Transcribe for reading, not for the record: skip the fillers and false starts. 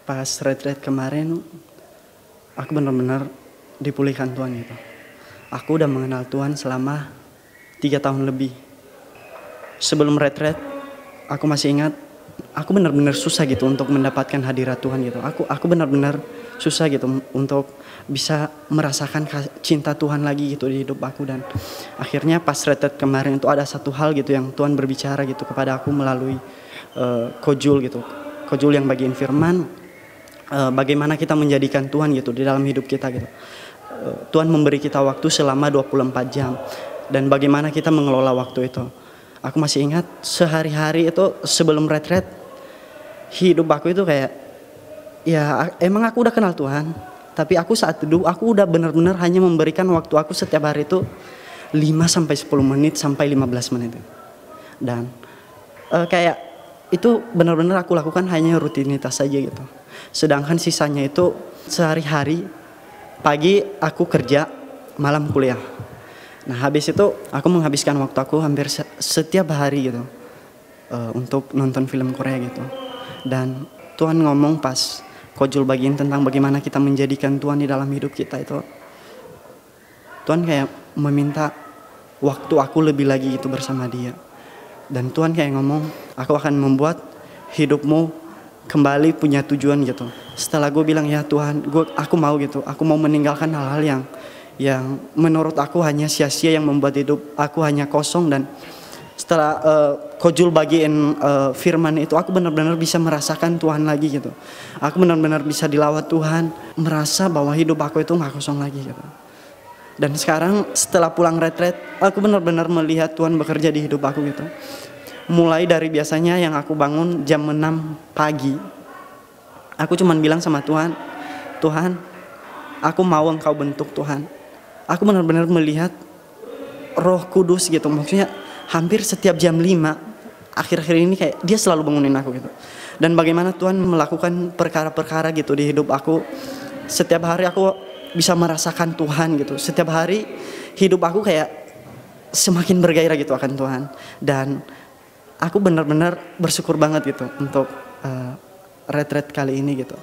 Pas retreat kemarin aku benar-benar dipulihkan Tuhan gitu. Aku udah mengenal Tuhan selama 3 tahun lebih. Sebelum retreat aku masih ingat aku benar-benar susah gitu untuk mendapatkan hadirat Tuhan gitu. Aku benar-benar susah gitu untuk bisa merasakan cinta Tuhan lagi gitu di hidup aku. Dan akhirnya pas retreat kemarin itu ada satu hal gitu yang Tuhan berbicara gitu kepada aku melalui Kojul gitu. Kojul yang bagiin firman, bagaimana kita menjadikan Tuhan gitu di dalam hidup kita gitu. Tuhan memberi kita waktu selama 24 jam dan bagaimana kita mengelola waktu itu. Aku masih ingat sehari-hari itu sebelum retreat hidup aku itu kayak ya emang aku udah kenal Tuhan, tapi aku saat itu aku udah benar-benar hanya memberikan waktu aku setiap hari itu 5 sampai 10 menit sampai 15 menit. Dan kayak itu benar-benar aku lakukan hanya rutinitas saja gitu. Sedangkan sisanya itu sehari-hari, pagi aku kerja, malam kuliah. Nah habis itu aku menghabiskan waktu aku hampir setiap hari gitu untuk nonton film Korea gitu. Dan Tuhan ngomong pas Kojul bagiin tentang bagaimana kita menjadikan Tuhan di dalam hidup kita itu. Tuhan kayak meminta waktu aku lebih lagi gitu bersama Dia. Dan Tuhan kayak ngomong, aku akan membuat hidupmu kembali punya tujuan gitu. Setelah gue bilang ya Tuhan, aku mau gitu. Aku mau meninggalkan hal-hal yang menurut aku hanya sia-sia, yang membuat hidup aku hanya kosong. Dan setelah Kojul bagiin firman itu, aku benar-benar bisa merasakan Tuhan lagi gitu. Aku benar-benar bisa dilawat Tuhan, merasa bahwa hidup aku itu gak kosong lagi gitu. Dan sekarang setelah pulang retreat, aku benar-benar melihat Tuhan bekerja di hidup aku gitu. Mulai dari biasanya yang aku bangun jam 6 pagi, aku cuman bilang sama Tuhan, Tuhan, aku mau Engkau bentuk Tuhan. Aku benar-benar melihat Roh Kudus gitu, maksudnya hampir setiap jam 5 akhir-akhir ini kayak Dia selalu bangunin aku gitu. Dan bagaimana Tuhan melakukan perkara-perkara gitu di hidup aku. Setiap hari aku bisa merasakan Tuhan gitu. Setiap hari hidup aku kayak semakin bergairah gitu akan Tuhan. Dan aku benar-benar bersyukur banget gitu untuk retreat kali ini gitu.